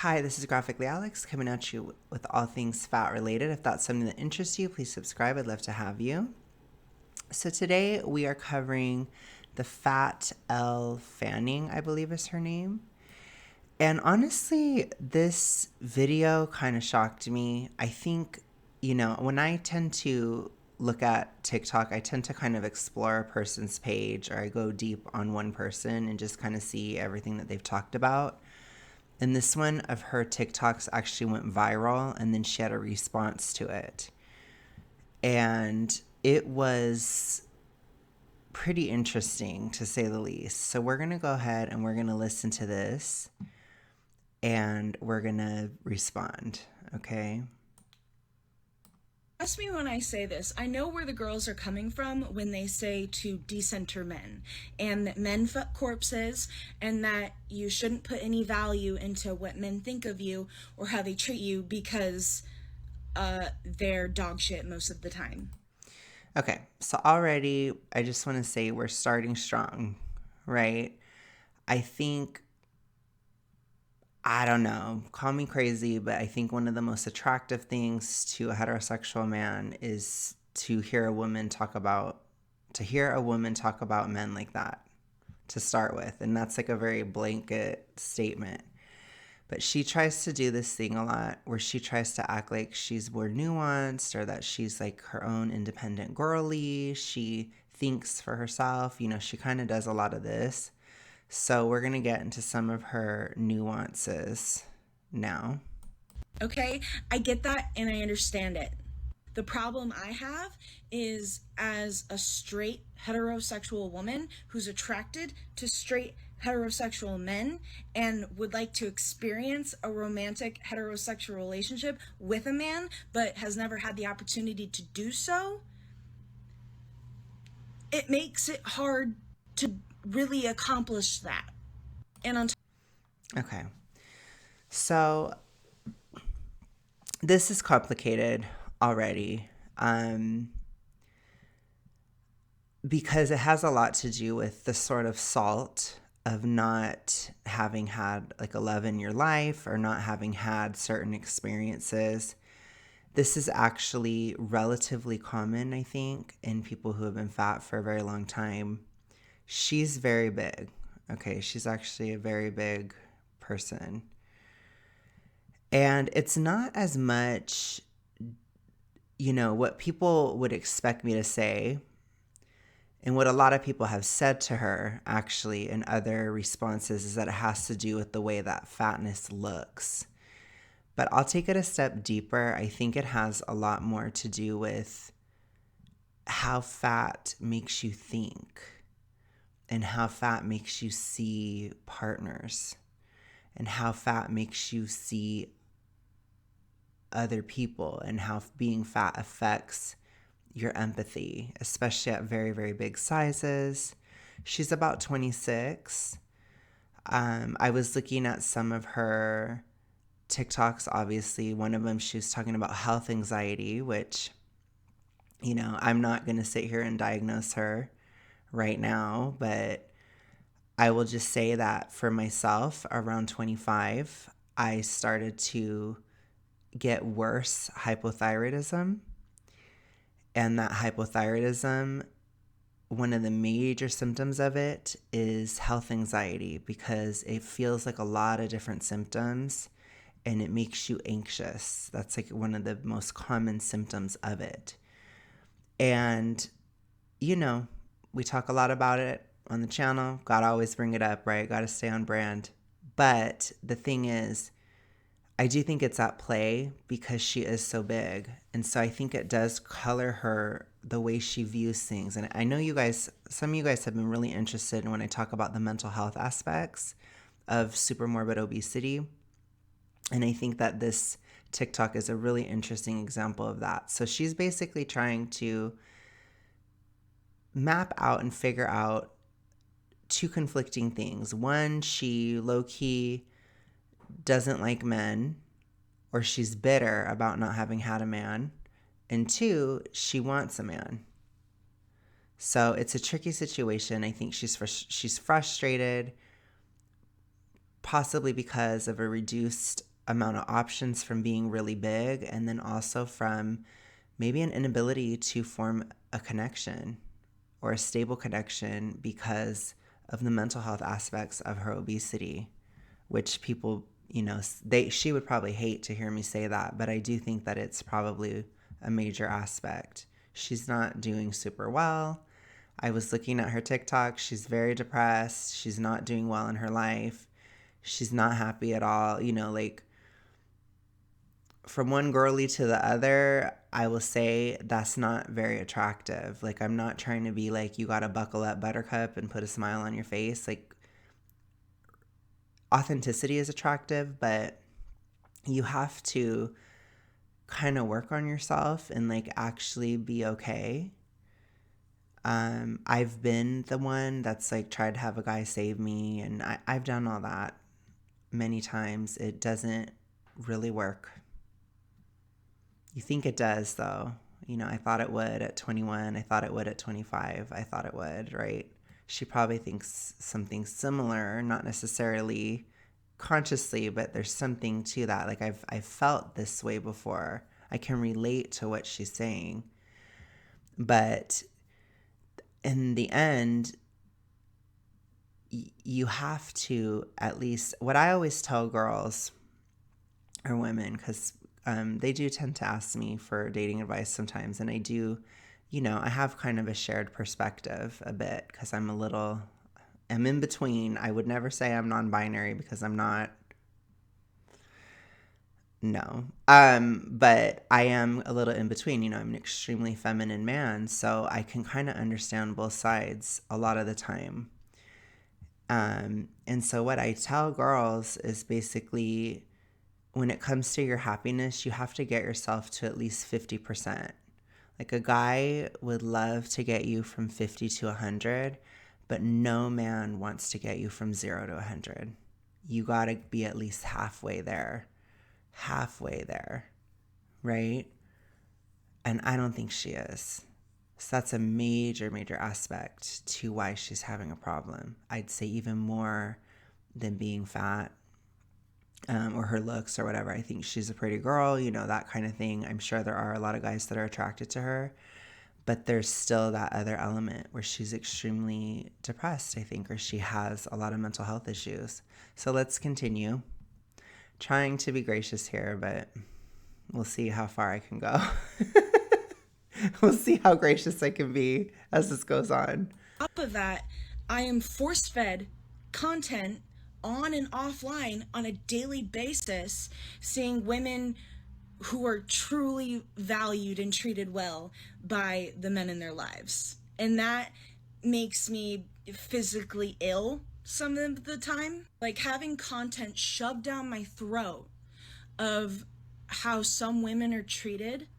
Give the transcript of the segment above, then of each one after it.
Hi, this is Graphically Alex coming at you with all things fat related. If that's something that interests you, please subscribe. I'd love to have you. So today we are covering the Fat Elle Fanning, I believe is her name. And honestly, this video kind of shocked me. I think, when I tend to look at TikTok, I tend to kind of explore a person's page, or I go deep on one person and just kind of see everything that they've talked about. And this one of her TikToks actually went viral, and then she had a response to it. And it was pretty interesting, to say the least. So we're going to go ahead and we're going to listen to this, and we're going to respond, okay? Trust me when I say this. I know where the girls are coming from when they say to decenter men, and that men fuck corpses, and that you shouldn't put any value into what men think of you or how they treat you because they're dog shit most of the time. Okay, so already I just want to say we're starting strong, right? I think, I don't know, call me crazy, but I think one of the most attractive things to a heterosexual man is to hear a woman talk about men like that, to start with. And that's like a very blanket statement. But she tries to do this thing a lot where she tries to act like she's more nuanced, or that she's like her own independent girly. She thinks for herself. She kind of does a lot of this. So we're going to get into some of her nuances now. Okay? I get that and I understand it. The problem I have is, as a straight heterosexual woman who's attracted to straight heterosexual men and would like to experience a romantic heterosexual relationship with a man but has never had the opportunity to do so, it makes it hard to really accomplish that. And on Okay. So this is complicated already. Because it has a lot to do with the sort of salt of not having had like a love in your life, or not having had certain experiences. This is actually relatively common, I think, in people who have been fat for a very long time. She's very big. Okay, she's actually a very big person. And it's not as much, what people would expect me to say. And what a lot of people have said to her, actually, in other responses, is that it has to do with the way that fatness looks. But I'll take it a step deeper. I think it has a lot more to do with how fat makes you think, and how fat makes you see partners, and how fat makes you see other people, and how being fat affects your empathy, especially at very, very big sizes. She's about 26. I was looking at some of her TikToks. Obviously, one of them, she was talking about health anxiety, which, I'm not going to sit here and diagnose her right now, but I will just say that for myself, around 25, I started to get worse hypothyroidism. And that hypothyroidism, one of the major symptoms of it is health anxiety, because it feels like a lot of different symptoms and it makes you anxious. That's like one of the most common symptoms of it. And, we talk a lot about it on the channel. Gotta always bring it up, right? Gotta stay on brand. But the thing is, I do think it's at play because she is so big. And so I think it does color her, the way she views things. And I know some of you guys have been really interested in when I talk about the mental health aspects of supermorbid obesity. And I think that this TikTok is a really interesting example of that. So she's basically trying to map out and figure out two conflicting things. One, she low-key doesn't like men, or she's bitter about not having had a man. And two, she wants a man. So it's a tricky situation. I think she's frustrated, possibly because of a reduced amount of options from being really big, and then also from maybe an inability to form a connection or a stable connection because of the mental health aspects of her obesity, which people, she would probably hate to hear me say that, but I do think that it's probably a major aspect. She's not doing super well. I was looking at her TikTok. She's very depressed. She's not doing well in her life. She's not happy at all. Like, from one girly to the other, I will say that's not very attractive. Like, I'm not trying to be like, you gotta buckle up, buttercup, and put a smile on your face. Like, authenticity is attractive, but you have to kind of work on yourself and like actually be okay. I've been the one that's like tried to have a guy save me, and I've done all that many times. It doesn't really work. You think it does, though. I thought it would at 21. I thought it would at 25. I thought it would, right? She probably thinks something similar, not necessarily consciously, but there's something to that. Like, I've felt this way before. I can relate to what she's saying. But in the end, you have to, at least, what I always tell girls or women, because they do tend to ask me for dating advice sometimes, and I do, I have kind of a shared perspective a bit, because I'm in between. I would never say I'm non-binary, because I'm not. No. But I am a little in between. I'm an extremely feminine man, so I can kind of understand both sides a lot of the time. And so what I tell girls is basically, when it comes to your happiness, you have to get yourself to at least 50%. Like, a guy would love to get you from 50 to 100, but no man wants to get you from 0 to 100. You got to be at least halfway there, right? And I don't think she is. So that's a major, major aspect to why she's having a problem. I'd say even more than being fat, or her looks or whatever. I think she's a pretty girl, that kind of thing. I'm sure there are a lot of guys that are attracted to her, but there's still that other element where she's extremely depressed, I think, or she has a lot of mental health issues. So let's continue. Trying to be gracious here, but we'll see how far I can go. We'll see how gracious I can be as this goes on. On top of that, I am force-fed content on and offline on a daily basis, seeing women who are truly valued and treated well by the men in their lives. And that makes me physically ill some of the time. Like, having content shoved down my throat of how some women are treated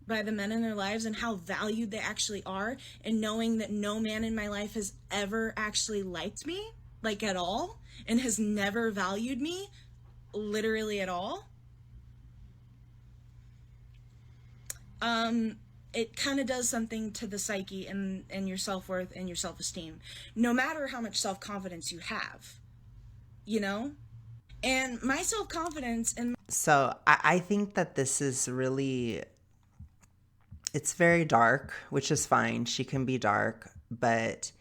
by the men in their lives and how valued they actually are, and knowing that no man in my life has ever actually liked me, like, at all, and has never valued me literally at all. It kind of does something to the psyche and your self-worth and your self-esteem, no matter how much self-confidence you have, And my self-confidence and So I think that this is really, it's very dark, which is fine. She can be dark, but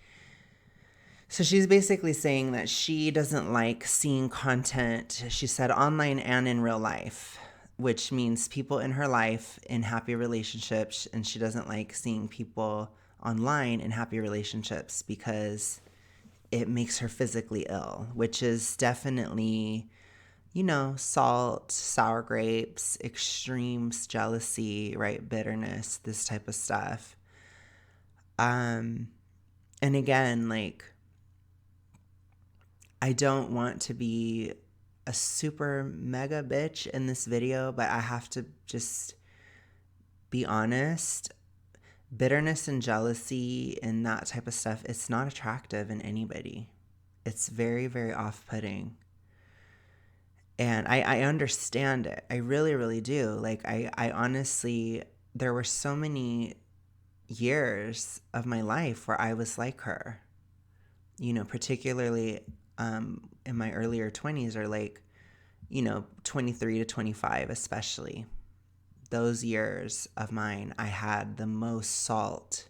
so she's basically saying that she doesn't like seeing content, she said, online and in real life, which means people in her life in happy relationships, and she doesn't like seeing people online in happy relationships because it makes her physically ill, which is definitely, salt, sour grapes, extremes, jealousy, right? Bitterness, this type of stuff. And again, like, I don't want to be a super mega bitch in this video, but I have to just be honest. Bitterness and jealousy and that type of stuff, it's not attractive in anybody. It's very, very off-putting. And I understand it. I really, really do. Like, I honestly, there were so many years of my life where I was like her, particularly in my earlier 20s, or like, 23 to 25 especially. Those years of mine, I had the most salt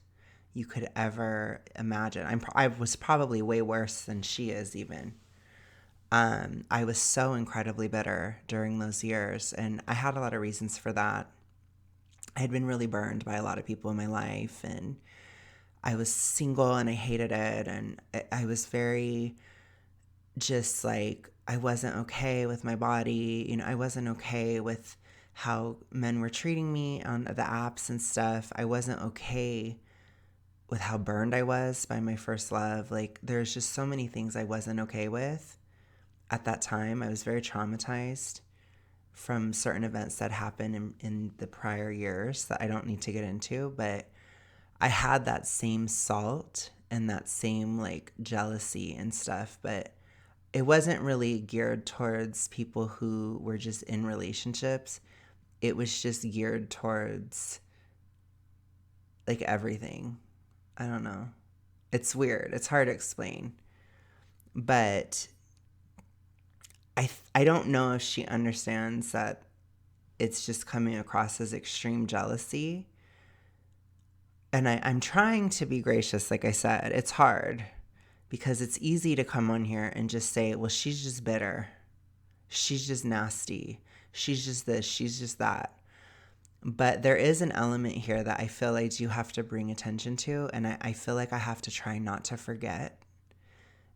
you could ever imagine. I was probably way worse than she is even. I was so incredibly bitter during those years, and I had a lot of reasons for that. I had been really burned by a lot of people in my life, and I was single and I hated it, and I was very just like, I wasn't okay with my body. I wasn't okay with how men were treating me on the apps and stuff. I wasn't okay with how burned I was by my first love. Like, there's just so many things I wasn't okay with at that time. I was very traumatized from certain events that happened in the prior years that I don't need to get into, but I had that same salt and that same like jealousy and stuff, but it wasn't really geared towards people who were just in relationships. It was just geared towards like everything. I don't know. It's weird. It's hard to explain. But I don't know if she understands that it's just coming across as extreme jealousy. And I'm trying to be gracious, like I said. It's hard because it's easy to come on here and just say, well, she's just bitter. She's just nasty. She's just this. She's just that. But there is an element here that I feel I do have to bring attention to. And I feel like I have to try not to forget.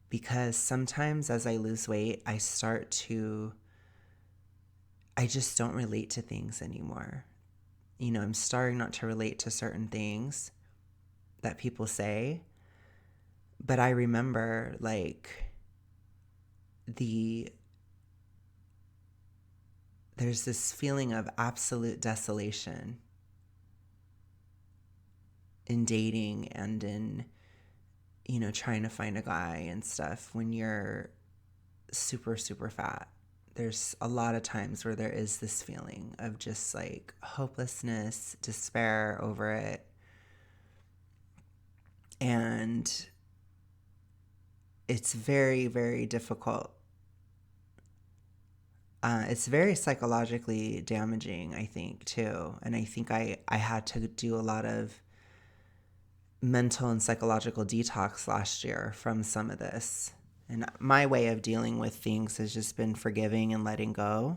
Because sometimes as I lose weight, I just don't relate to things anymore. I'm starting not to relate to certain things that people say. But I remember like there's this feeling of absolute desolation in dating and in, trying to find a guy and stuff when you're super, super fat. There's a lot of times where there is this feeling of just like hopelessness, despair over it. And it's very, very difficult. It's very psychologically damaging, I think, too. And I think I had to do a lot of mental and psychological detox last year from some of this. And my way of dealing with things has just been forgiving and letting go.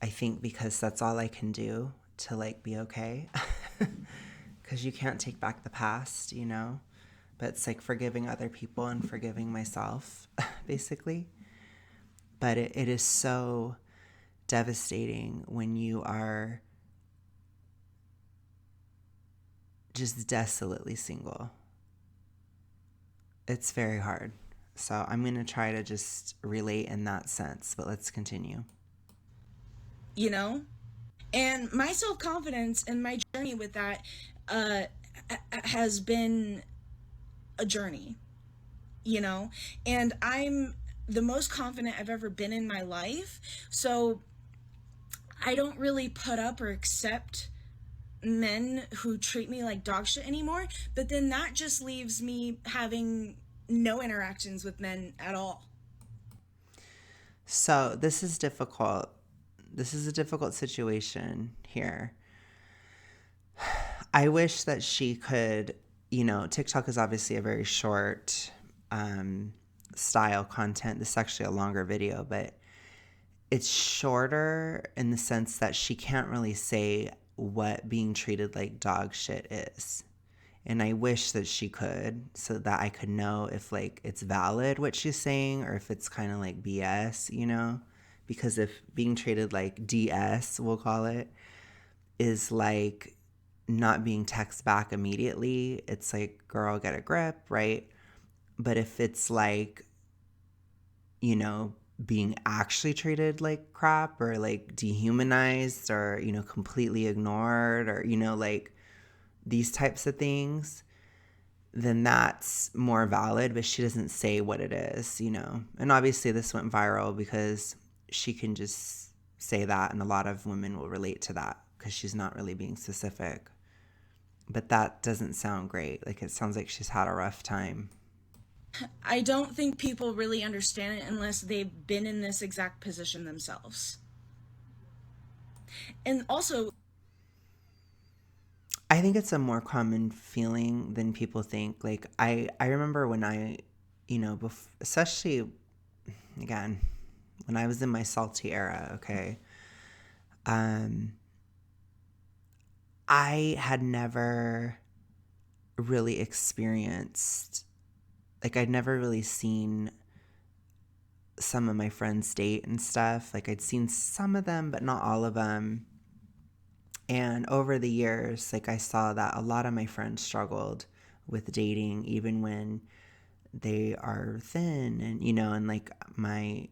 I think because that's all I can do to like be okay. Because you can't take back the past, But it's like forgiving other people and forgiving myself, basically. But it is so devastating when you are just desolately single. It's very hard. So I'm going to try to just relate in that sense, but let's continue. And my self-confidence and my journey with that uh, has been a journey, and I'm the most confident I've ever been in my life. So I don't really put up or accept men who treat me like dog shit anymore. But then that just leaves me having no interactions with men at all. So this is difficult. This is a difficult situation here. I wish that she could, TikTok is obviously a very short style content. This is actually a longer video, but it's shorter in the sense that she can't really say what being treated like dog shit is. And I wish that she could, so that I could know if like it's valid what she's saying or if it's kind of like BS, Because if being treated like DS, we'll call it, is like not being text back immediately, it's like, girl, get a grip, right? But if it's like, being actually treated like crap or like dehumanized or, completely ignored or, like these types of things, then that's more valid. But she doesn't say what it is, And obviously this went viral because she can just say that, and a lot of women will relate to that because she's not really being specific. But that doesn't sound great. Like, it sounds like she's had a rough time. I don't think people really understand it unless they've been in this exact position themselves. And also, I think it's a more common feeling than people think. Like I remember when I, especially again, when I was in my salty era, okay, um, I had never really experienced, like, I'd never really seen some of my friends date and stuff. Like, I'd seen some of them, but not all of them. And over the years, like, I saw that a lot of my friends struggled with dating, even when they are thin, and and like my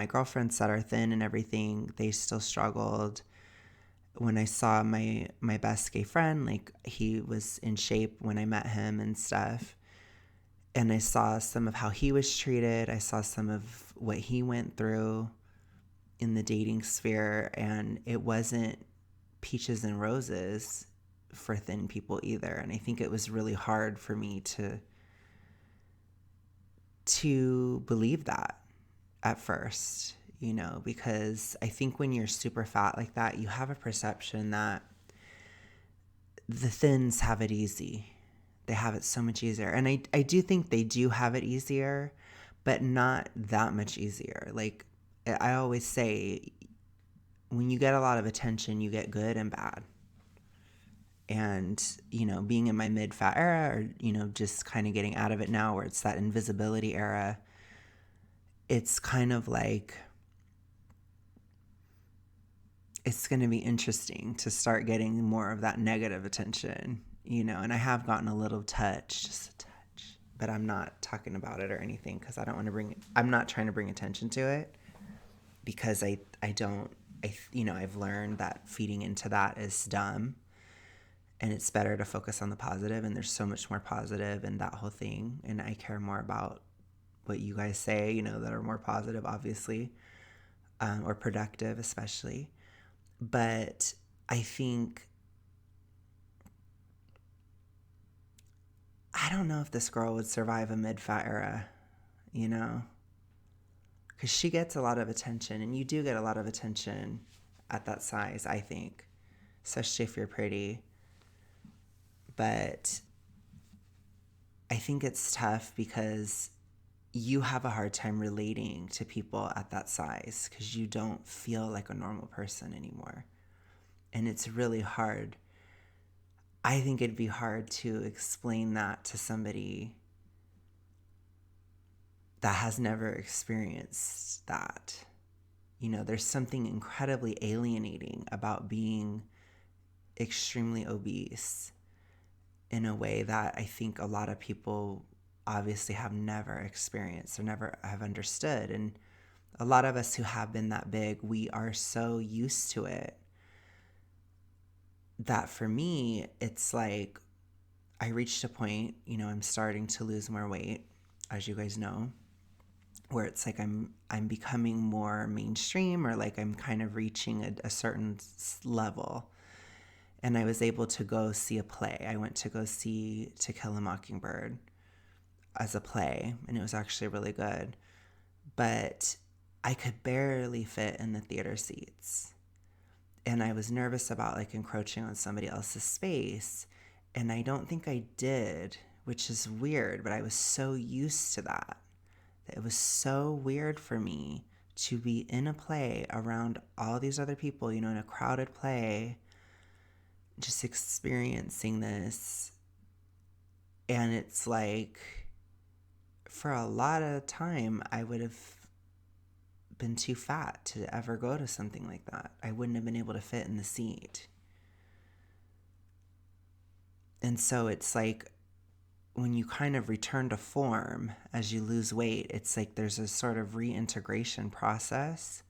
girlfriends that are thin and everything, they still struggled. When I saw my best gay friend, like, he was in shape when I met him and stuff, and I saw some of how he was treated. I saw some of what he went through in the dating sphere, and it wasn't peaches and roses for thin people either. And I think it was really hard for me to believe that at first, because I think when you're super fat like that, you have a perception that the thins have it easy. They have it so much easier. And I do think they do have it easier, but not that much easier. Like, I always say, when you get a lot of attention, you get good and bad. And, being in my mid fat era, or, just kind of getting out of it now where it's that invisibility era, it's kind of like, it's going to be interesting to start getting more of that negative attention, and I have gotten a little touch, just a touch, but I'm not talking about it or anything because I don't want to I'm not trying to bring attention to it, because I don't, I've learned that feeding into that is dumb, and it's better to focus on the positive, and there's so much more positive in that whole thing, and I care more about what you guys say, that are more positive, obviously, or productive especially. But I think, I don't know if this girl would survive a mid-fat era, you know? Because she gets a lot of attention, and you do get a lot of attention at that size, I think, especially if you're pretty. But I think it's tough because you have a hard time relating to people at that size because you don't feel like a normal person anymore. And it's really hard. I think it'd be hard to explain that to somebody that has never experienced that. There's something incredibly alienating about being extremely obese in a way that I think a lot of people obviously have never experienced or never have understood. And a lot of us who have been that big, we are so used to it that for me, it's like, I reached a point, I'm starting to lose more weight, as you guys know, where it's like I'm becoming more mainstream, or like I'm kind of reaching a certain level. And I was able to go see a play. I went to go see To Kill a Mockingbird as a play, and it was actually really good. But I could barely fit in the theater seats. And I was nervous about like encroaching on somebody else's space. And I don't think I did, which is weird, but I was so used to that. It was so weird for me to be in a play around all these other people, in a crowded play, just experiencing this. And it's like, for a lot of time, I would have been too fat to ever go to something like that. I wouldn't have been able to fit in the seat. And so it's like, when you kind of return to form as you lose weight, it's like there's a sort of reintegration process.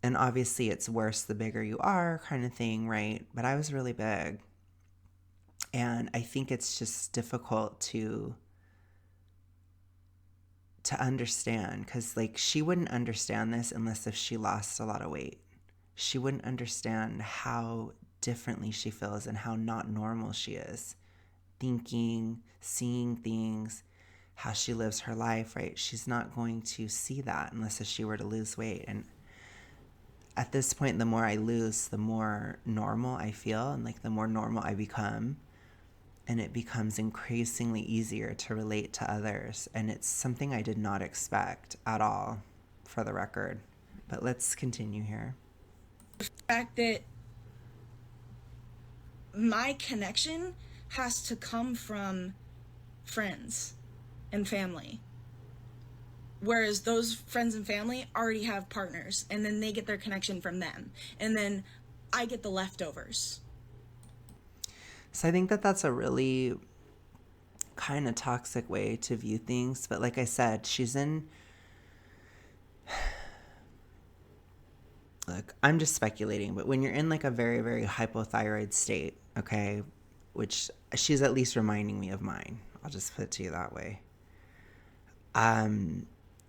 And obviously it's worse the bigger you are, kind of thing, right? But I was really big. And I think it's just difficult to understand, because like, she wouldn't understand this unless if she lost a lot of weight. She wouldn't understand how differently she feels and how not normal she is, thinking, seeing things, how she lives her life, right? She's not going to see that unless if she were to lose weight. And at this point, the more I lose, the more normal I feel, and like the more normal I become. And it becomes increasingly easier to relate to others. And it's something I did not expect at all, for the record. But let's continue here. The fact that my connection has to come from friends and family, whereas those friends and family already have partners, and then they get their connection from them, and then I get the leftovers. So I think that that's a really kind of toxic way to view things. But like I said, she's in... Look, I'm just speculating, but when you're in like a very, very hypothyroid state, okay, which she's at least reminding me of mine. I'll just put it to you that way.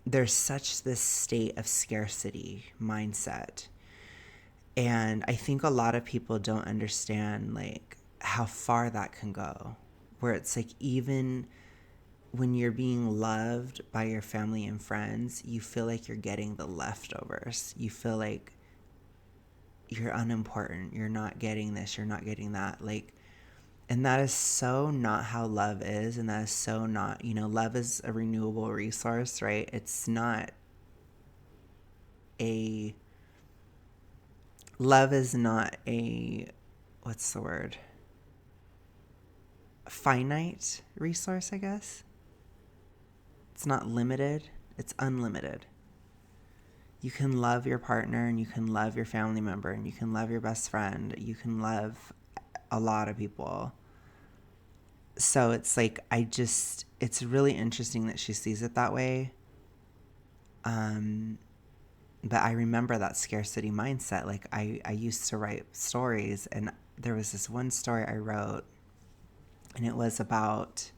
There's such this state of scarcity mindset. And I think a lot of people don't understand like how far that can go, where it's like even when you're being loved by your family and friends, you feel like you're getting the leftovers. You feel like you're unimportant. You're not getting this. You're not getting that. Like, and that is so not how love is. And that is so not, love is a renewable resource, right? It's not a, love is not a, what's the word? A finite resource, I guess. It's not limited. It's unlimited. You can love your partner, and you can love your family member, and you can love your best friend. You can love a lot of people. So it's like, it's really interesting that she sees it that way. But I remember that scarcity mindset. Like I used to write stories, and there was this one story I wrote, and it was about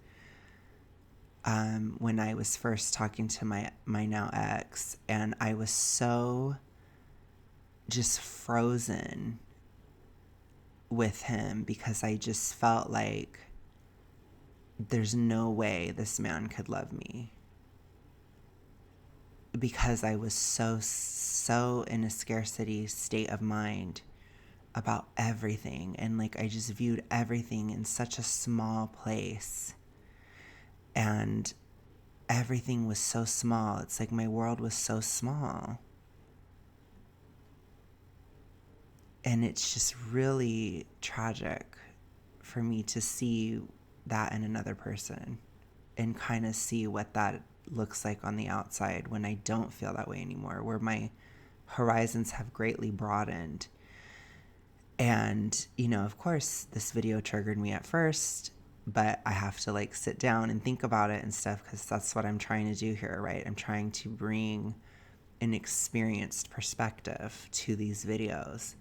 when I was first talking to my now ex, and I was so just frozen with him because I just felt like there's no way this man could love me, because I was so in a scarcity state of mind about everything, and like I just viewed everything in such a small place. And everything was so small. It's like my world was so small. And it's just really tragic for me to see that in another person and kind of see what that looks like on the outside when I don't feel that way anymore, where my horizons have greatly broadened. And, of course, this video triggered me at first, but I have to like sit down and think about it and stuff, because that's what I'm trying to do here, right? I'm trying to bring an experienced perspective to these videos,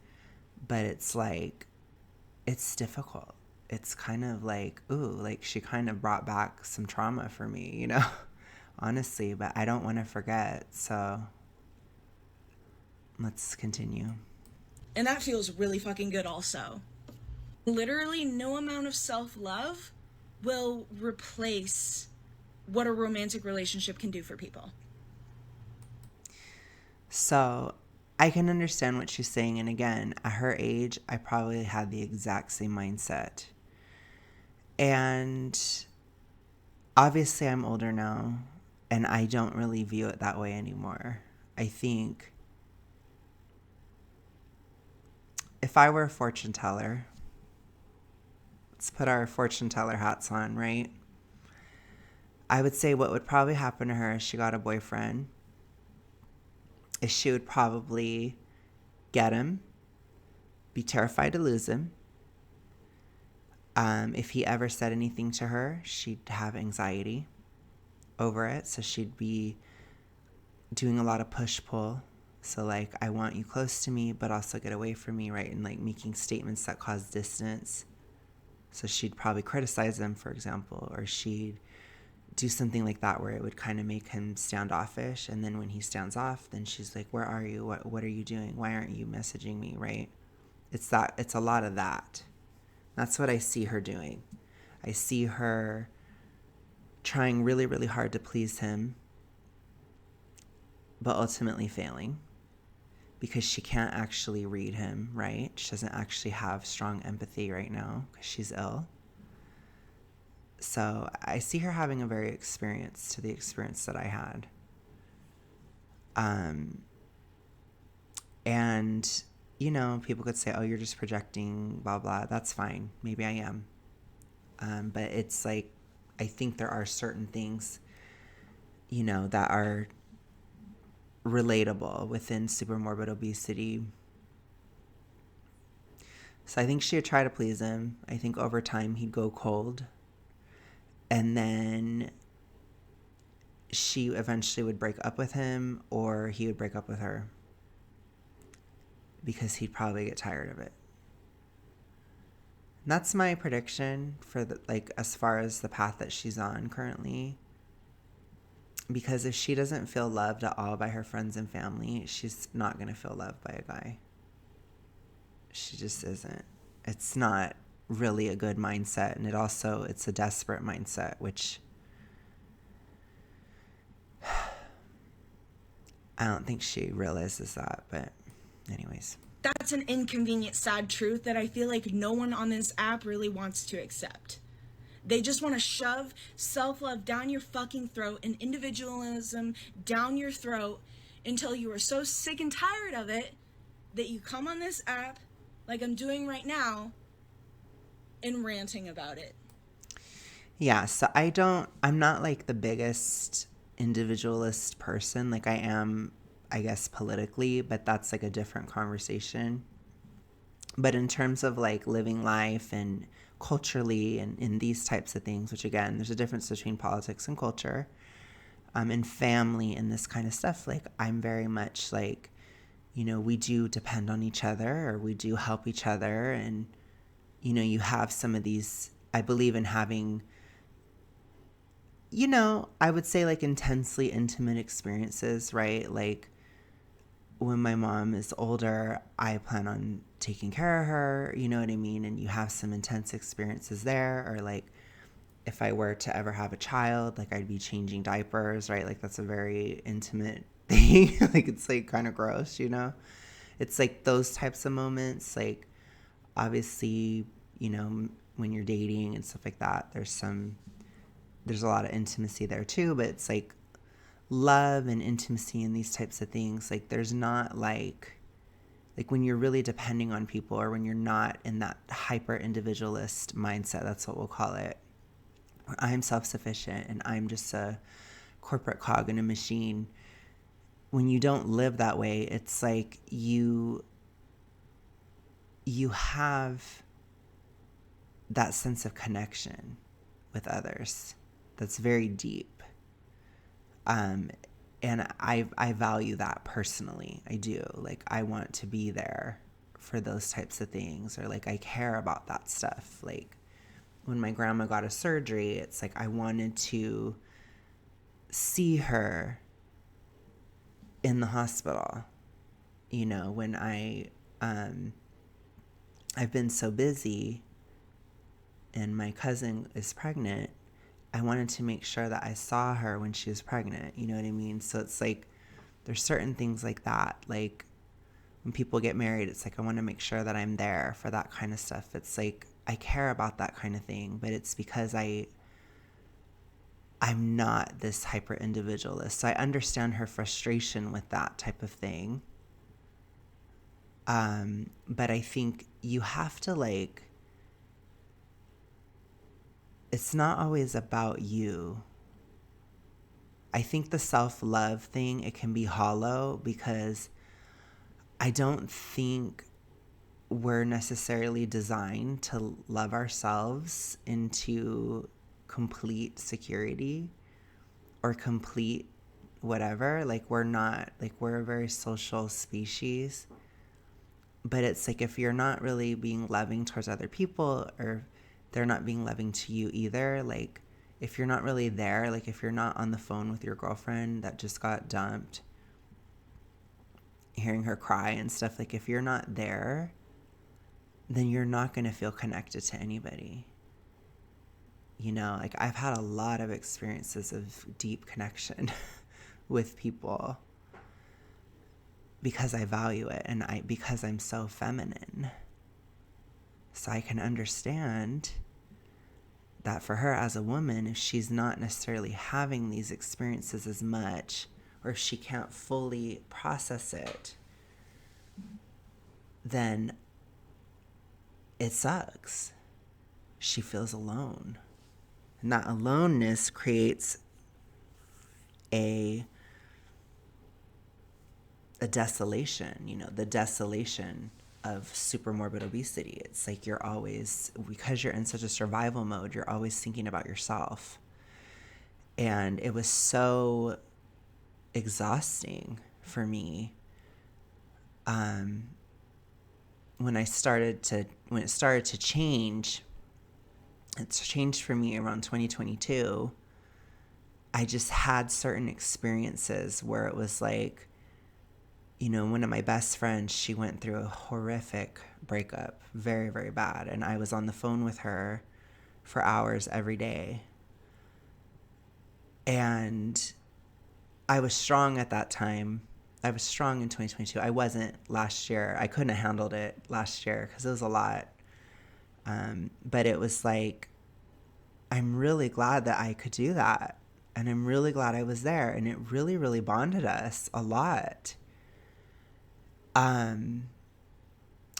but it's like, it's difficult. It's kind of like, ooh, like she kind of brought back some trauma for me, honestly, but I don't want to forget. So let's continue. And that feels really fucking good also. Literally no amount of self-love will replace what a romantic relationship can do for people. So I can understand what she's saying. And again, at her age, I probably had the exact same mindset. And obviously I'm older now, and I don't really view it that way anymore. I think if I were a fortune teller, let's put our fortune teller hats on, right? I would say what would probably happen to her if she got a boyfriend is she would probably get him, be terrified to lose him. If he ever said anything to her, she'd have anxiety over it. So she'd be doing a lot of push-pull. So like, I want you close to me, but also get away from me, right? And like making statements that cause distance. So she'd probably criticize him, for example, or she'd do something like that where it would kind of make him standoffish. And then when he stands off, then she's like, where are you? What are you doing? Why aren't you messaging me, right? It's a lot of that. That's what I see her doing. I see her trying really, really hard to please him, but ultimately failing because she can't actually read him, right? She doesn't actually have strong empathy right now because she's ill. So I see her having a very experience to the experience that I had. And, you know, people could say, oh, you're just projecting, blah, blah. That's fine. Maybe I am. But it's like, I think there are certain things, you know, that are relatable within super morbid obesity. So I think she would try to please him. I think over time he'd go cold. And then she eventually would break up with him, or he would break up with her because he'd probably get tired of it. And that's my prediction for like as far as the path that she's on currently. Because if she doesn't feel loved at all by her friends and family, she's not going to feel loved by a guy. She just isn't. It's not really a good mindset, and it's a desperate mindset, which I don't think she realizes that, but anyways. That's an inconvenient, sad truth that I feel like no one on this app really wants to accept. They just want to shove self-love down your fucking throat and individualism down your throat until you are so sick and tired of it that you come on this app, like I'm doing right now, and ranting about it. Yeah, so I'm not like the biggest individualist person. Like I am, I guess, politically, but that's like a different conversation. But in terms of like living life and culturally and in these types of things, which again, there's a difference between politics and culture, and family and this kind of stuff. Like I'm very much like, you know, we do depend on each other, or we do help each other. And, you know, you have some of these, I believe in having, you know, I would say like intensely intimate experiences, right? Like when my mom is older, I plan on taking care of her, you know what I mean? And you have some intense experiences there. Or like if I were to ever have a child, like I'd be changing diapers, right? Like that's a very intimate thing. Like it's like kind of gross, you know? It's like those types of moments. Like obviously, you know, when you're dating and stuff like that, there's a lot of intimacy there too, but it's like love and intimacy and these types of things, like there's not like when you're really depending on people, or when you're not in that hyper individualist mindset, that's what we'll call it, where I'm self-sufficient and I'm just a corporate cog in a machine. When you don't live that way, it's like you have that sense of connection with others that's very deep. And I value that personally. I do. Like I want to be there for those types of things, or like I care about that stuff. Like when my grandma got a surgery, it's like I wanted to see her in the hospital. You know, when I've been so busy and my cousin is pregnant, I wanted to make sure that I saw her when she was pregnant. You know what I mean? So it's like there's certain things like that. Like when people get married, it's like I want to make sure that I'm there for that kind of stuff. It's like I care about that kind of thing, but it's because I'm not this hyper individualist. So I understand her frustration with that type of thing. But I think you have to like, it's not always about you. I think the self-love thing, it can be hollow because I don't think we're necessarily designed to love ourselves into complete security or complete whatever. Like we're not, like we're a very social species. But it's like if you're not really being loving towards other people, or they're not being loving to you either, like if you're not really there, like if you're not on the phone with your girlfriend that just got dumped, hearing her cry and stuff, like if you're not there, then you're not going to feel connected to anybody. You know, like I've had a lot of experiences of deep connection with people because I value it and because I'm so feminine. So I can understand that for her as a woman, if she's not necessarily having these experiences as much, or if she can't fully process it, then it sucks. She feels alone. And that aloneness creates a desolation, you know, the desolation of super morbid obesity. It's like you're always, because you're in such a survival mode, you're always thinking about yourself. And it was so exhausting for me when it started to change. It's changed for me around 2022. I just had certain experiences where it was like, you know, one of my best friends, she went through a horrific breakup, very, very bad. And I was on the phone with her for hours every day. And I was strong at that time. I was strong in 2022. I wasn't last year. I couldn't have handled it last year because it was a lot. But it was like, I'm really glad that I could do that. And I'm really glad I was there. And it really, really bonded us a lot. And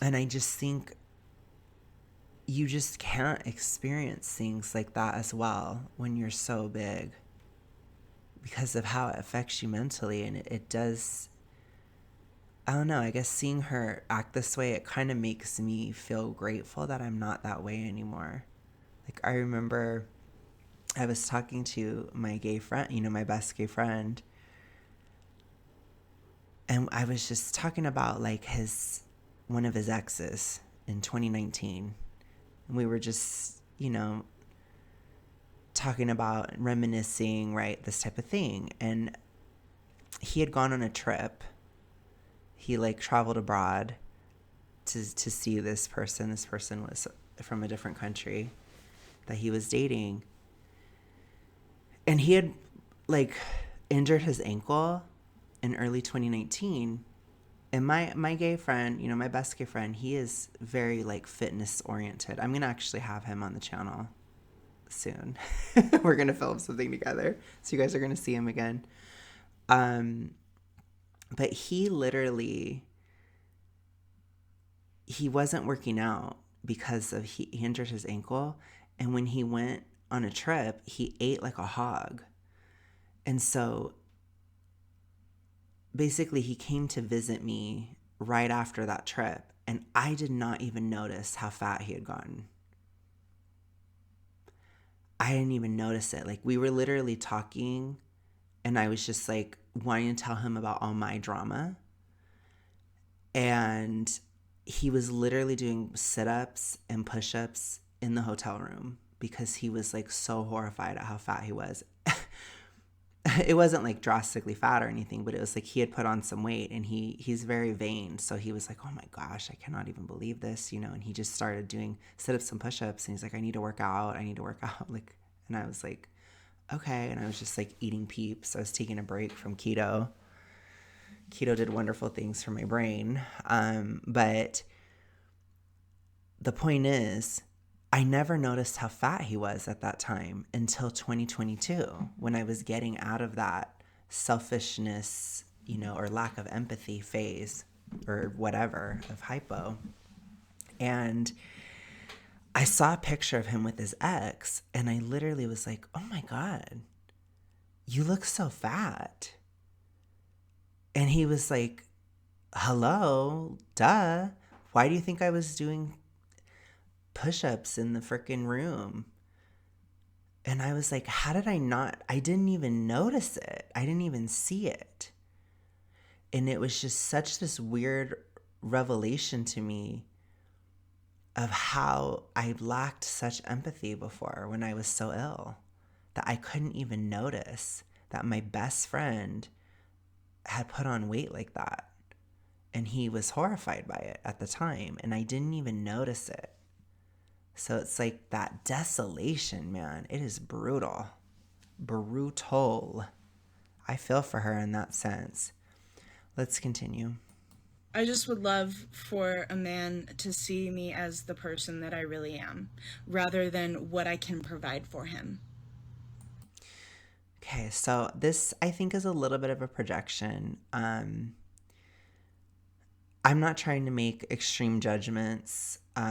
I just think you just can't experience things like that as well when you're so big because of how it affects you mentally. And it does, I don't know, I guess seeing her act this way, it kind of makes me feel grateful that I'm not that way anymore. Like, I remember I was talking to my gay friend, you know, my best gay friend, and I was just talking about like one of his exes in 2019. And we were just, you know, talking about reminiscing, right? This type of thing. And he had gone on a trip. He like traveled abroad to see this person. This person was from a different country that he was dating. And he had like injured his ankle in early 2019. And my gay friend, you know, my best gay friend, he is very like fitness oriented. I'm going to actually have him on the channel soon. We're going to film something together. So you guys are going to see him again. But he literally, he wasn't working out because of he injured his ankle. And when he went on a trip, he ate like a hog. And so basically he came to visit me right after that trip, and I did not even notice how fat he had gotten. I didn't even notice it. Like, we were literally talking, and I was just like wanting to tell him about all my drama. And he was literally doing sit-ups and push-ups in the hotel room because he was like so horrified at how fat he was. It wasn't like drastically fat or anything, but it was like he had put on some weight, and he's very vain. So he was like, oh my gosh, I cannot even believe this, you know, and he just started doing sit-ups and push-ups, and he's like, I need to work out. Like, and I was like, okay. And I was just like eating Peeps. I was taking a break from keto. Keto did wonderful things for my brain. But the point is, I never noticed how fat he was at that time until 2022, when I was getting out of that selfishness, you know, or lack of empathy phase or whatever of hypo. And I saw a picture of him with his ex, and I literally was like, oh my God, you look so fat. And he was like, hello, duh. Why do you think I was doing push-ups in the freaking room? And I was like, how did I didn't even notice it. I didn't even see it. And it was just such this weird revelation to me of how I lacked such empathy before when I was so ill, that I couldn't even notice that my best friend had put on weight like that. And he was horrified by it at the time, and I didn't even notice it. So it's like that desolation, man. It is brutal. Brutal. I feel for her in that sense. Let's continue. I just would love for a man to see me as the person that I really am, rather than what I can provide for him. Okay, so this I think is a little bit of a projection. I'm not trying to make extreme judgments, but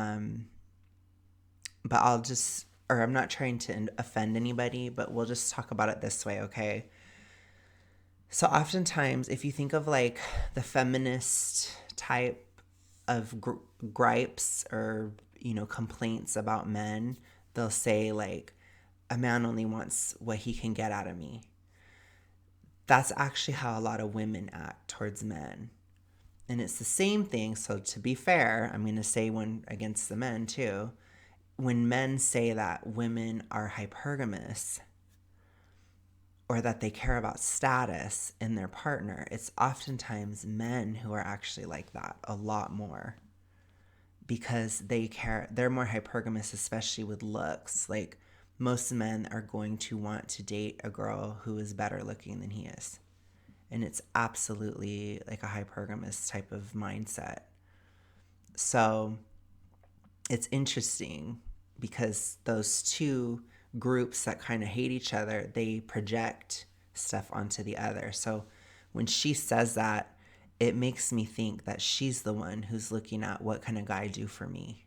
I'm not trying to offend anybody, but we'll just talk about it this way, okay? So oftentimes, if you think of like the feminist type of gripes or, complaints about men, they'll say like, a man only wants what he can get out of me. That's actually how a lot of women act towards men. And it's the same thing. So to be fair, I'm going to say one against the men too. When men say that women are hypergamous or that they care about status in their partner, it's oftentimes men who are actually like that a lot more, because they're more hypergamous, especially with looks. Like most men are going to want to date a girl who is better looking than he is. And it's absolutely like a hypergamous type of mindset. So it's interesting because those two groups that kind of hate each other, they project stuff onto the other. So when she says that, it makes me think that she's the one who's looking at what can a guy do for me.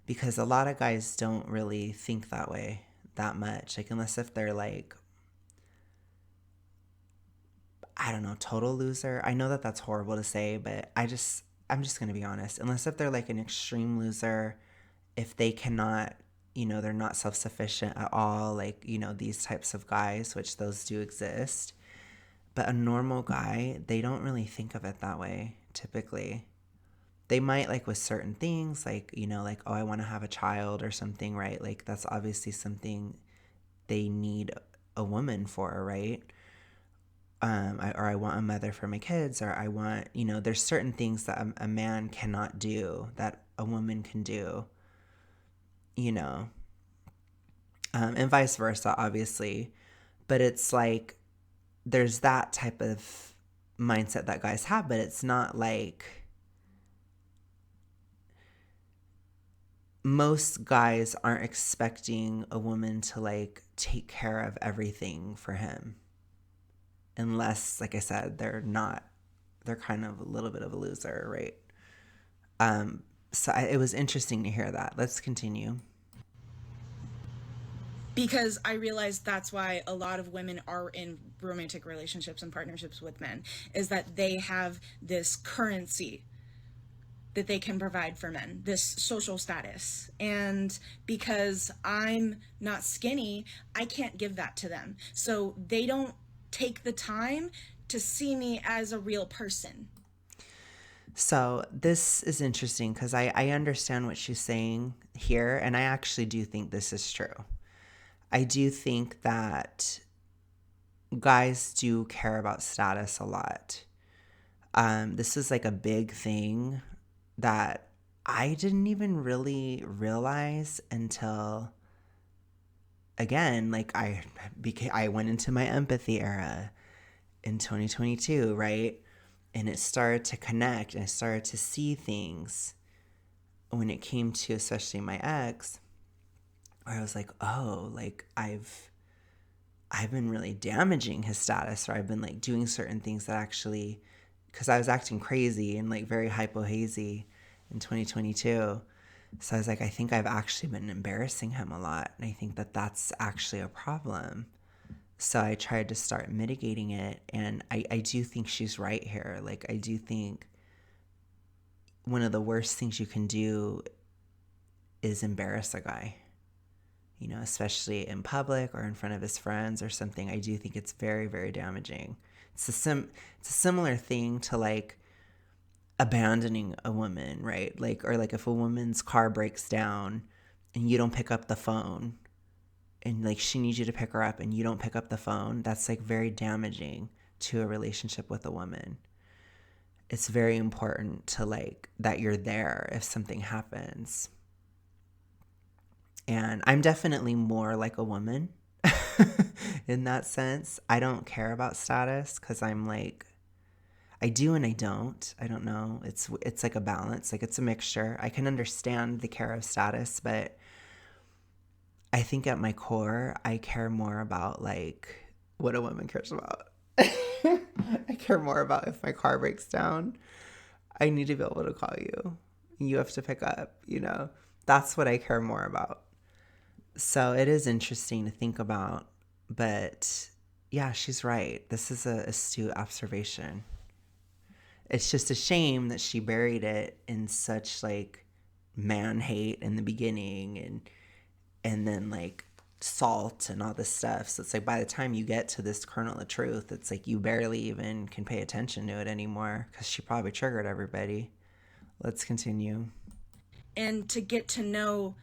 Because a lot of guys don't really think that way that much. Like, unless if they're like, I don't know, total loser. I know that that's horrible to say, but I'm just going to be honest. Unless if they're like an extreme loser, if they cannot, they're not self-sufficient at all, like, these types of guys, which those do exist. But a normal guy, they don't really think of it that way, typically. They might, like, with certain things, like, like, oh, I want to have a child or something, right? Like, that's obviously something they need a woman for, right? Or I want a mother for my kids, or I want, there's certain things that a man cannot do that a woman can do, and vice versa, obviously. But it's like there's that type of mindset that guys have, but it's not like most guys aren't expecting a woman to like take care of everything for him. Unless, like I said, they're kind of a little bit of a loser, right? It was interesting to hear that. Let's continue. Because I realize that's why a lot of women are in romantic relationships and partnerships with men, is that they have this currency that they can provide for men, this social status. And because I'm not skinny, I can't give that to them. So they don't take the time to see me as a real person. So this is interesting because I understand what she's saying here, and I actually do think this is true. I do think that guys do care about status a lot. This is like a big thing that I didn't even really realize until, again, like I went into my empathy era in 2022, right? And it started to connect and I started to see things when it came to especially my ex, where I was like, oh, like I've been really damaging his status, or I've been like doing certain things that actually, because I was acting crazy and like very hypo-hazy in 2022. So I was like, I think I've actually been embarrassing him a lot. And I think that that's actually a problem. So I tried to start mitigating it. And I do think she's right here. Like, I do think one of the worst things you can do is embarrass a guy, especially in public or in front of his friends or something. I do think it's very, very damaging. It's a similar thing to like abandoning a woman, right? Like, or like if a woman's car breaks down and you don't pick up the phone, and like she needs you to pick her up and you don't pick up the phone, that's like very damaging to a relationship with a woman. It's very important to like that you're there if something happens. And I'm definitely more like a woman in that sense. I don't care about status because I'm like, I do and I don't. I don't know. It's like a balance. Like it's a mixture. I can understand the care of status, but I think at my core, I care more about like what a woman cares about. I care more about if my car breaks down, I need to be able to call you. You have to pick up, you know? That's what I care more about. So it is interesting to think about, but yeah, she's right. This is a astute observation. It's just a shame that she buried it in such like man hate in the beginning and then like salt and all this stuff. So it's like by the time you get to this kernel of truth, it's like you barely even can pay attention to it anymore because she probably triggered everybody. Let's continue. And to get to know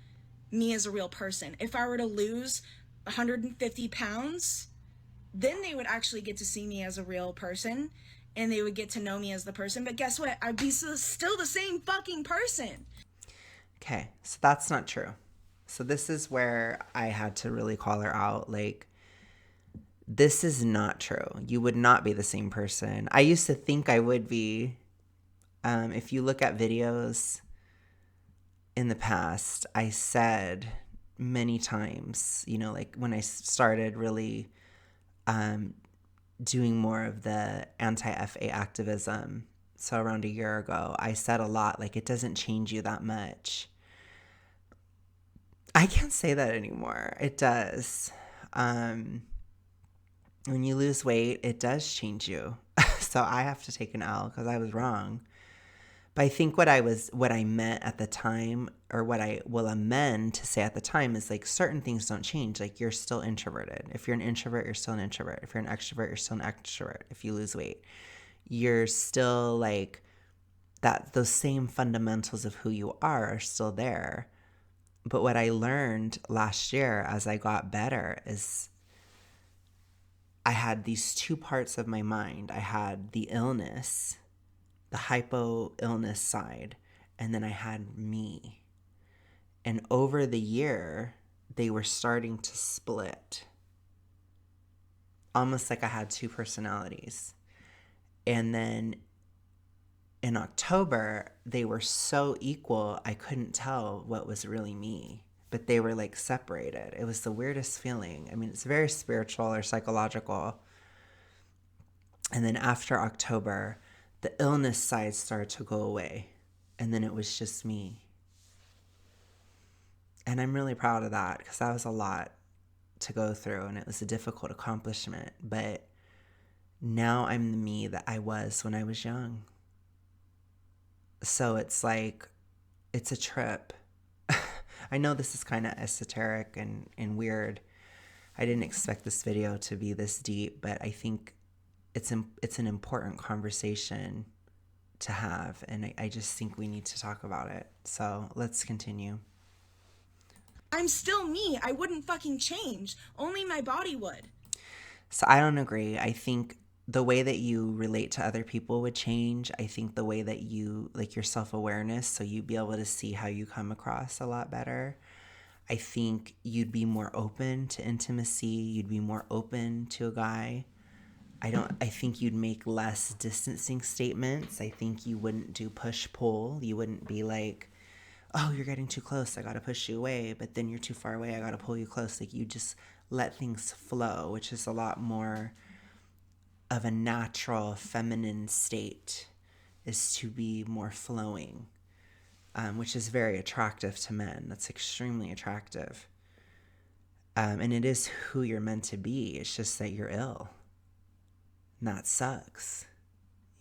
me as a real person. If I were to lose 150 pounds, then they would actually get to see me as a real person and they would get to know me as the person. But guess what? I'd be still the same fucking person. Okay, so that's not true. So this is where I had to really call her out. Like, this is not true. You would not be the same person. I used to think I would be. If you look at videos in the past, I said many times, you know, like when I started really doing more of the anti-FA activism, so around a year ago, I said a lot, like, it doesn't change you that much. I can't say that anymore. It does. When you lose weight, it does change you. So I have to take an L because I was wrong. But I think what I meant at the time, or what I will amend to say at the time, is like certain things don't change. Like you're still introverted. If you're an introvert, you're still an introvert. If you're an extrovert, you're still an extrovert. If you lose weight, you're still like that. Those same fundamentals of who you are still there. But what I learned last year as I got better is I had these two parts of my mind. I had the illness, the hypo illness side, and then I had me. And over the year, they were starting to split. Almost like I had two personalities. And then in October, they were so equal, I couldn't tell what was really me. But they were like separated. It was the weirdest feeling. I mean, it's very spiritual or psychological. And then after October, the illness side started to go away. And then it was just me. And I'm really proud of that because that was a lot to go through and it was a difficult accomplishment. But now I'm the me that I was when I was young. So it's like, it's a trip. I know this is kind of esoteric and weird. I didn't expect this video to be this deep, but I think it's an important conversation to have. And I just think we need to talk about it. So let's continue. I'm still me. I wouldn't fucking change. Only my body would. So I don't agree. I think the way that you relate to other people would change. I think the way that you, like your self-awareness, so you'd be able to see how you come across a lot better. I think you'd be more open to intimacy. You'd be more open to a guy. I think you'd make less distancing statements. I think you wouldn't do push-pull. You wouldn't be like, oh, you're getting too close, I gotta push you away, but then you're too far away, I gotta pull you close. Like you just let things flow, which is a lot more of a natural feminine state, is to be more flowing, which is very attractive to men. That's extremely attractive. And it is who you're meant to be. It's just that you're ill. And that sucks,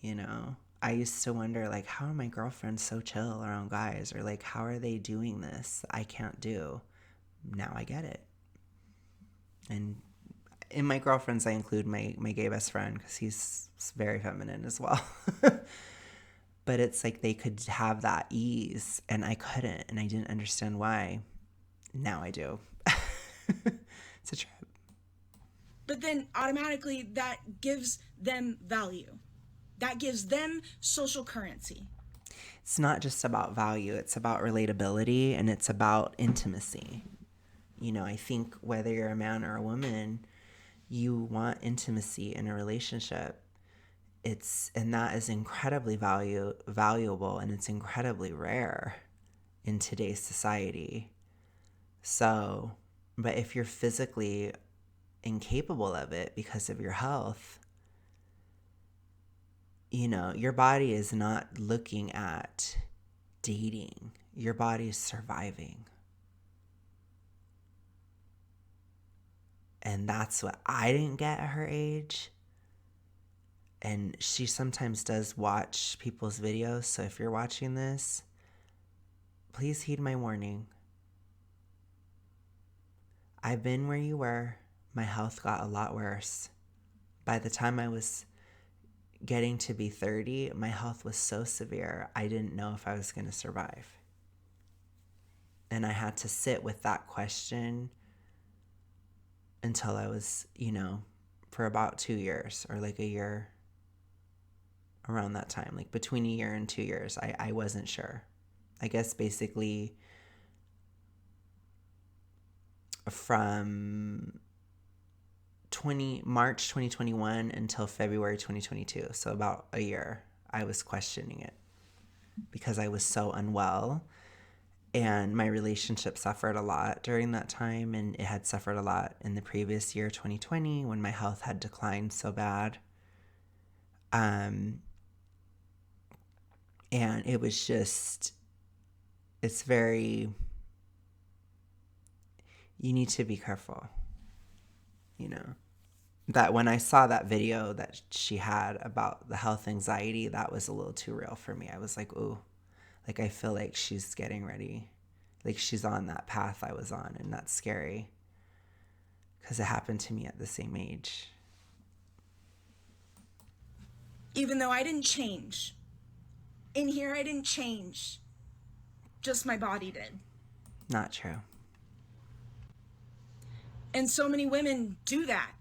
you know? I used to wonder, like, how are my girlfriends so chill around guys? Or, like, how are they doing this I can't do? Now I get it. And in my girlfriends, I include my gay best friend because he's very feminine as well. But it's like they could have that ease, and I couldn't, and I didn't understand why. Now I do. It's a trip. But then automatically that gives them value. That gives them social currency. It's not just about value. It's about relatability and it's about intimacy. I think whether you're a man or a woman, you want intimacy in a relationship. And that is incredibly valuable, and it's incredibly rare in today's society. So, but if you're physically incapable of it because of your health, your body is not looking at dating. Your body is surviving. And that's what I didn't get at her age. And she sometimes does watch people's videos. So if you're watching this, please heed my warning. I've been where you were. My health got a lot worse. By the time I was getting to be 30, my health was so severe, I didn't know if I was going to survive. And I had to sit with that question until I was, for about 2 years, or like a year, around that time, like between a year and 2 years. I wasn't sure. I guess basically from March 2021 until February 2022, so about a year, I was questioning it because I was so unwell, and my relationship suffered a lot during that time, and it had suffered a lot in the previous year, 2020, when my health had declined so bad. And it was just, it's very, you need to be careful, that when I saw that video that she had about the health anxiety, that was a little too real for me. I was like, ooh, like I feel like she's getting ready. Like she's on that path I was on, and that's scary because it happened to me at the same age. Even though I didn't change. In here, I didn't change. Just my body did. Not true. And so many women do that.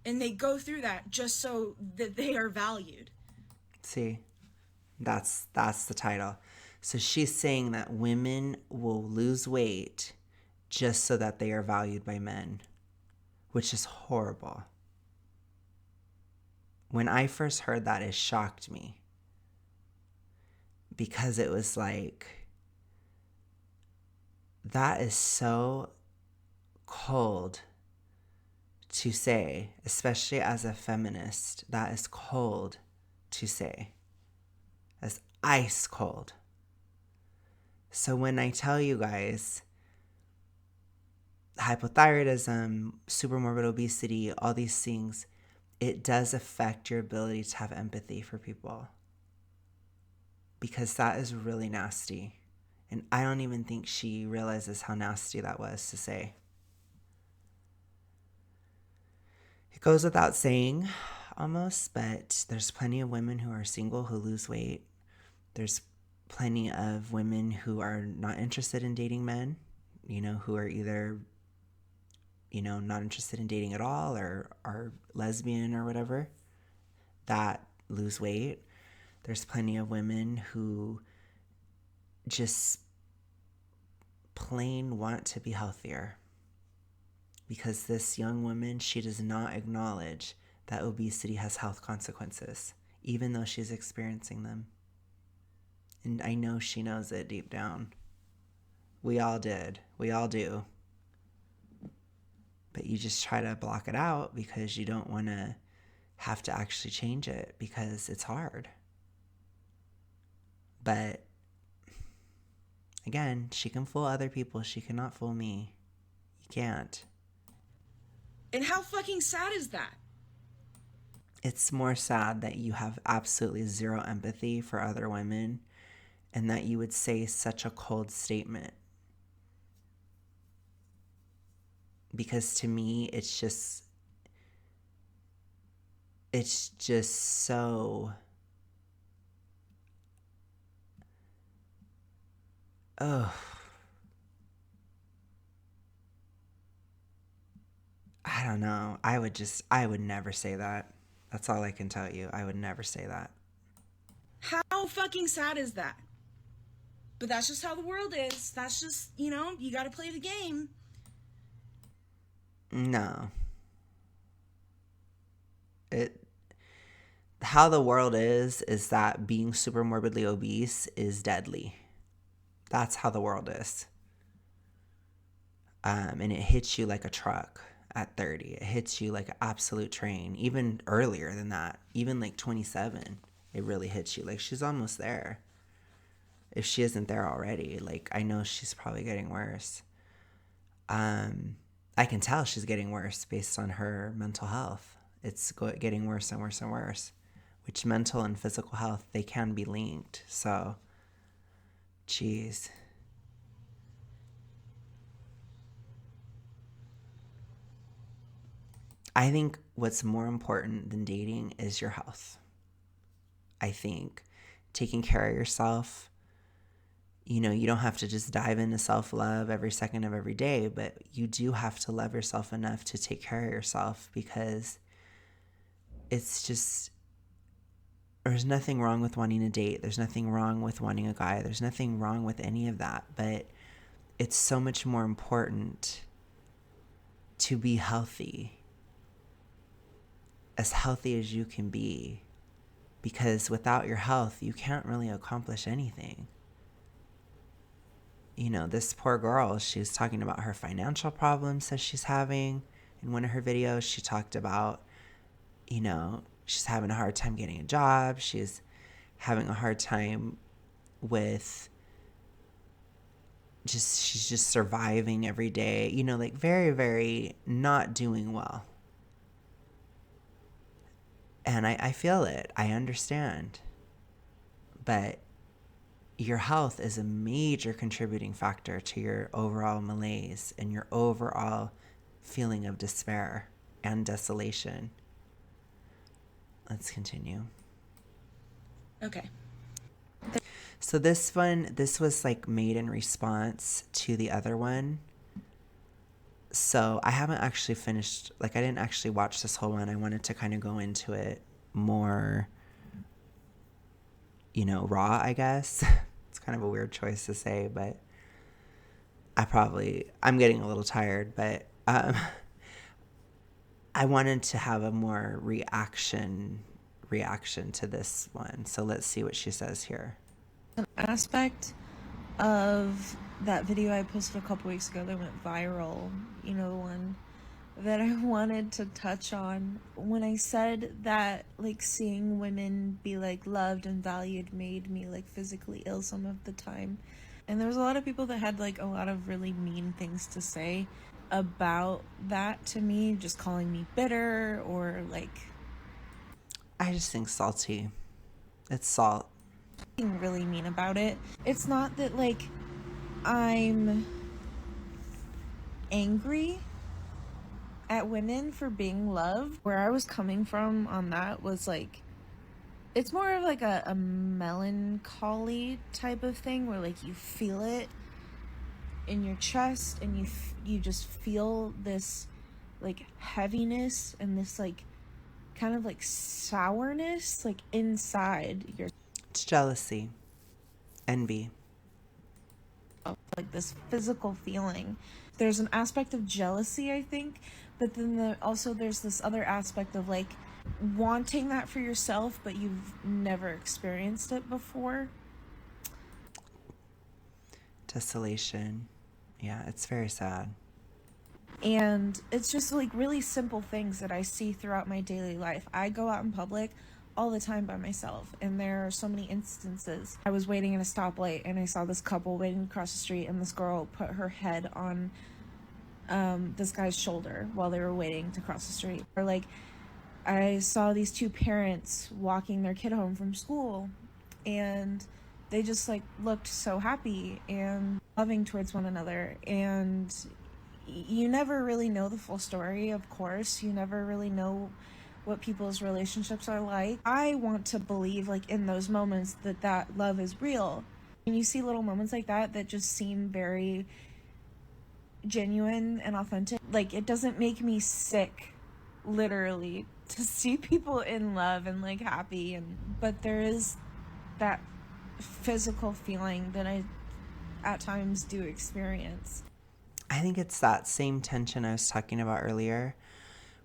And they go through that just so that they are valued. See, that's the title. So she's saying that women will lose weight just so that they are valued by men, which is horrible. When I first heard that, it shocked me because it was like, that is so cold to say, especially as a feminist. That is cold to say. That's ice cold. So when I tell you guys, hypothyroidism, supermorbid obesity, all these things, it does affect your ability to have empathy for people, because that is really nasty. And I don't even think she realizes how nasty that was to say. It goes without saying, almost, but there's plenty of women who are single who lose weight. There's plenty of women who are not interested in dating men, who are either, not interested in dating at all, or are lesbian or whatever, that lose weight. There's plenty of women who just plain want to be healthier. Because this young woman, she does not acknowledge that obesity has health consequences, even though she's experiencing them. And I know she knows it deep down. We all did. We all do. But you just try to block it out because you don't want to have to actually change it, because it's hard. But again, she can fool other people. She cannot fool me. You can't. And how fucking sad is that? It's more sad that you have absolutely zero empathy for other women, and that you would say such a cold statement. Because to me, it's just so, oh, I don't know. I would never say that. That's all I can tell you. I would never say that. How fucking sad is that? But that's just how the world is. That's just, you gotta play the game. No. It how the world is that being super morbidly obese is deadly. That's how the world is. And it hits you like a truck at 30. It hits you like an absolute train. Even earlier than that, even like 27, it really hits you. Like, she's almost there. If she isn't there already, like, I know she's probably getting worse. I can tell she's getting worse based on her mental health. It's getting worse and worse and worse, which mental and physical health, they can be linked. So, geez. I think what's more important than dating is your health. I think taking care of yourself, you don't have to just dive into self-love every second of every day, but you do have to love yourself enough to take care of yourself, because it's just, there's nothing wrong with wanting a date. There's nothing wrong with wanting a guy. There's nothing wrong with any of that, but it's so much more important to be healthy as you can be, because without your health, you can't really accomplish anything. This poor girl, she was talking about her financial problems that she's having. In one of her videos, she talked about, she's having a hard time getting a job. She's having a hard time with she's just surviving every day, like very, very not doing well. And I feel it. I understand. But your health is a major contributing factor to your overall malaise and your overall feeling of despair and desolation. Let's continue. Okay. So this was like made in response to the other one. So I haven't actually finished, like, I didn't actually watch this whole one. I wanted to kind of go into it more, raw, I guess. It's kind of a weird choice to say, but I'm getting a little tired, but I wanted to have a more reaction to this one. So let's see what she says here. An aspect of that video I posted a couple weeks ago that went viral, the one that I wanted to touch on, when I said that, like, seeing women be, like, loved and valued made me, like, physically ill some of the time. And there was a lot of people that had, like, a lot of really mean things to say about that to me, just calling me bitter or, like... I just think salty. It's salt. Being really mean about it. It's not that, like, I'm angry at women for being loved. Where I was coming from on that was, like, it's more of like a melancholy type of thing where, like, you feel it in your chest and you just feel this, like, heaviness and this, like, kind of like sourness, like, inside your... It's jealousy, envy, like this physical feeling. There's an aspect of jealousy, I think, but then also there's this other aspect of, like, wanting that for yourself, but you've never experienced it before. Desolation. Yeah, it's very sad. And it's just, like, really simple things that I see throughout my daily life. I go out in public all the time by myself, and there are so many instances. I was waiting at a stoplight and I saw this couple waiting across the street, and this girl put her head on this guy's shoulder while they were waiting to cross the street. Or, like, I saw these two parents walking their kid home from school, and they just, like, looked so happy and loving towards one another. And you never really know the full story, of course. You never really know what people's relationships are like. I want to believe, like, in those moments that love is real. When you see little moments like that just seem very genuine and authentic, like, it doesn't make me sick, literally, to see people in love and, like, happy. But there is that physical feeling that I at times do experience. I think it's that same tension I was talking about earlier,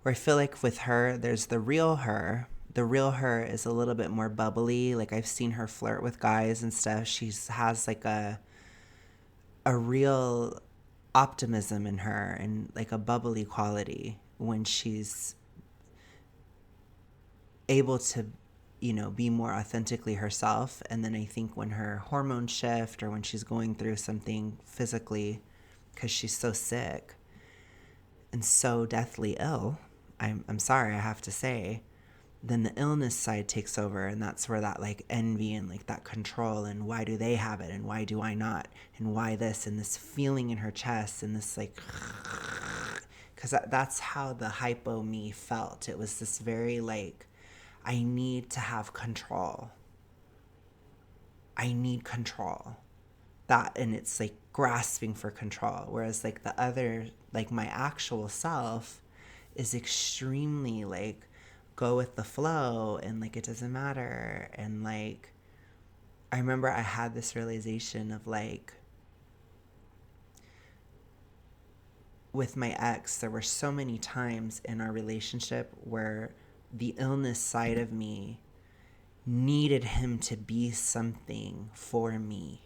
where I feel like with her, there's the real her. The real her is a little bit more bubbly. Like I've seen her flirt with guys and stuff. She has like a real optimism in her and like a bubbly quality when she's able to, be more authentically herself. And then I think when her hormones shift or when she's going through something physically because she's so sick and so deathly ill, I'm sorry, I have to say, then the illness side takes over, and that's where that like envy and like that control and why do they have it and why do I not and why this and this feeling in her chest and this like, because that's how the hypo me felt. It was this very like, I need to have control. I need control. That, and it's like grasping for control. Whereas like the other, like my actual self is extremely like go with the flow and like it doesn't matter. And like, I remember I had this realization of like, with my ex, there were so many times in our relationship where the illness side of me needed him to be something for me.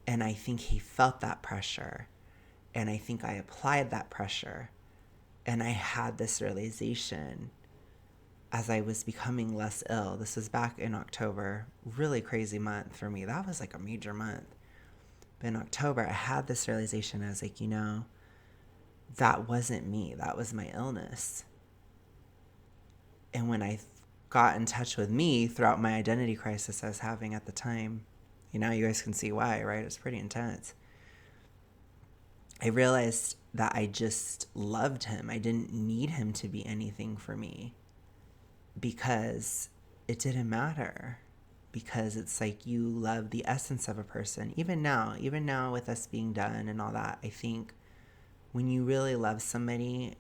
And I think he felt that pressure. And I think I applied that pressure. And I had this realization as I was becoming less ill. This was back in October, really crazy month for me. That was like a major month. But in October, I had this realization. I was like, that wasn't me. That was my illness. And when I got in touch with me throughout my identity crisis I was having at the time, you guys can see why, right? It's pretty intense. I realized that I just loved him. I didn't need him to be anything for me because it didn't matter. Because it's like you love the essence of a person. Even now with us being done and all that, I think when you really love somebody,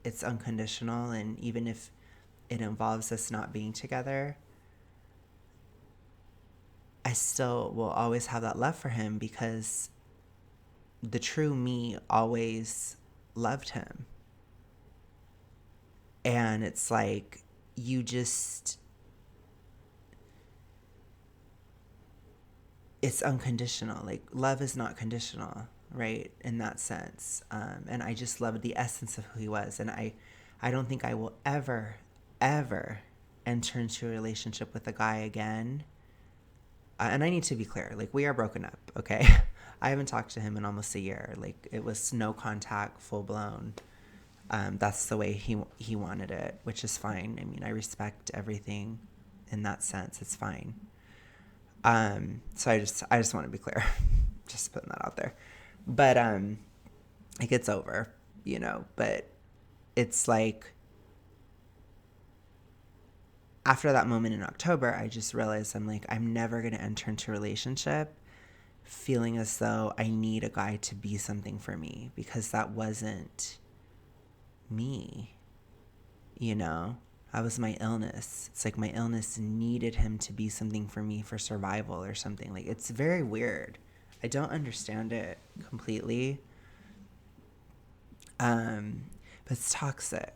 it's unconditional. And even if it involves us not being together, I still will always have that love for him because the true me always loved him. And it's like you just, it's unconditional. Like love is not conditional, right? In that sense. And I just loved the essence of who he was. And I don't think I will ever, ever enter into a relationship with a guy again. And I need to be clear, like we are broken up, okay? I haven't talked to him in almost a year. Like it was no contact, full blown. That's the way he wanted it, which is fine. I mean, I respect everything in that sense. It's fine. So I just want to be clear, just putting that out there. But it gets over, But it's like after that moment in October, I just realized I'm never gonna enter into a relationship feeling as though I need a guy to be something for me because that wasn't me. That was my illness. It's like my illness needed him to be something for me for survival or something. Like it's very weird. I don't understand it completely. But it's toxic.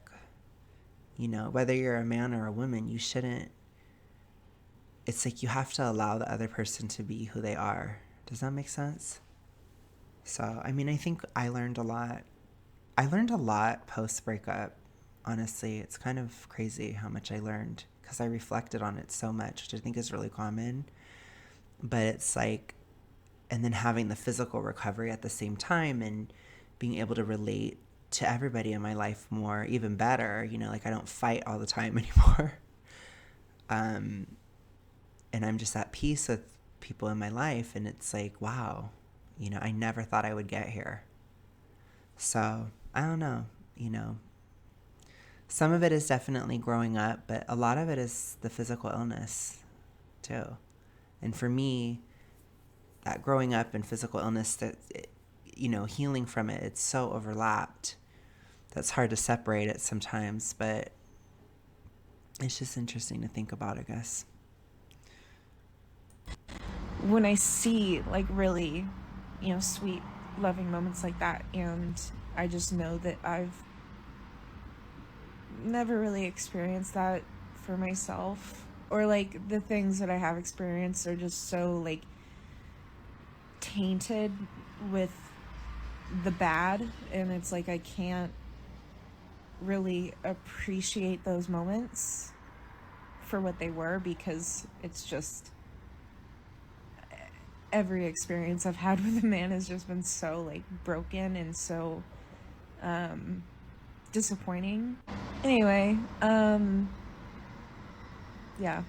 Whether you're a man or a woman, you shouldn't. It's like you have to allow the other person to be who they are. Does that make sense? So, I mean, I think I learned a lot. I learned a lot post breakup. Honestly, it's kind of crazy how much I learned because I reflected on it so much, which I think is really common. But it's like, and then having the physical recovery at the same time and being able to relate to everybody in my life more, even better, like I don't fight all the time anymore. And I'm just at peace with people in my life. And it's like, wow, I never thought I would get here. So I don't know, some of it is definitely growing up, but a lot of it is the physical illness too. And for me, that growing up and physical illness, that, healing from it, it's so overlapped. That's hard to separate it sometimes, but it's just interesting to think about, I guess. When I see like really, sweet loving moments like that, and I just know that I've never really experienced that for myself, or like the things that I have experienced are just so like tainted with the bad, and it's like I can't really appreciate those moments for what they were, because it's just every experience I've had with a man has just been so like broken and so disappointing. Anyway, yeah.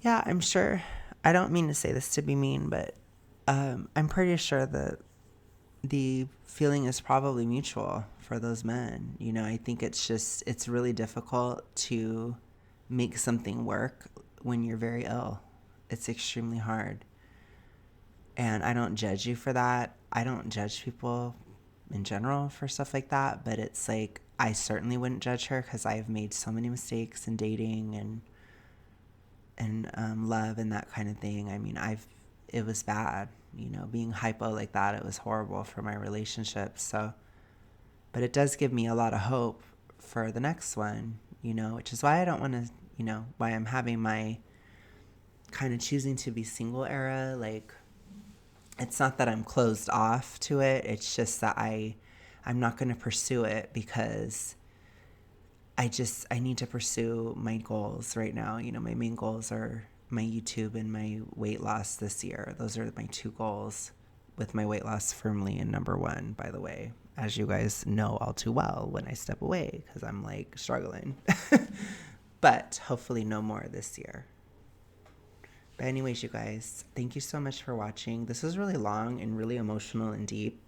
Yeah, I'm sure. I don't mean to say this to be mean, but I'm pretty sure that the feeling is probably mutual for those men. You know, I think it's really difficult to make something work when you're very ill. It's extremely hard. And I don't judge you for that. I don't judge people in general for stuff like that, but it's like I certainly wouldn't judge her because I've made so many mistakes in dating and love and that kind of thing. I mean, it was bad, you know, being hypo like that. It was horrible for my relationship. So, but it does give me a lot of hope for the next one, you know, which is why I don't want to, you know, why I'm having my kind of choosing to be single era. Like, it's not that I'm closed off to it. It's just that I'm not going to pursue it because I need to pursue my goals right now. You know, my main goals are my YouTube and my weight loss this year. Those are my two goals, with my weight loss firmly in number one, by the way, as you guys know all too well when I step away because I'm like struggling. But hopefully no more this year. But anyways, you guys, thank you so much for watching. This was really long and really emotional and deep.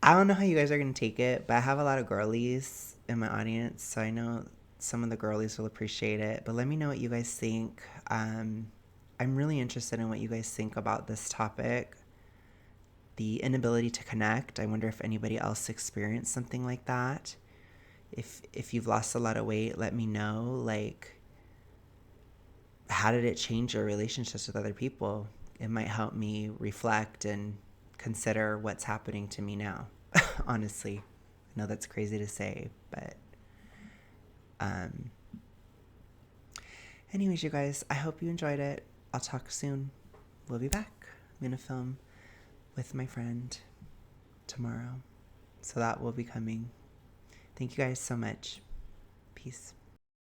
I don't know how you guys are going to take it, but I have a lot of girlies in my audience, so I know some of the girlies will appreciate it. But let me know what you guys think. I'm really interested in what you guys think about this topic, the inability to connect. I wonder if anybody else experienced something like that. If you've lost a lot of weight, let me know. Like, how did it change your relationships with other people? It might help me reflect and consider what's happening to me now. Honestly, I know that's crazy to say, but um anyways, you guys, I hope you enjoyed it. I'll talk soon. We'll be back. I'm gonna film with my friend tomorrow, so that will be coming. Thank you guys so much. Peace.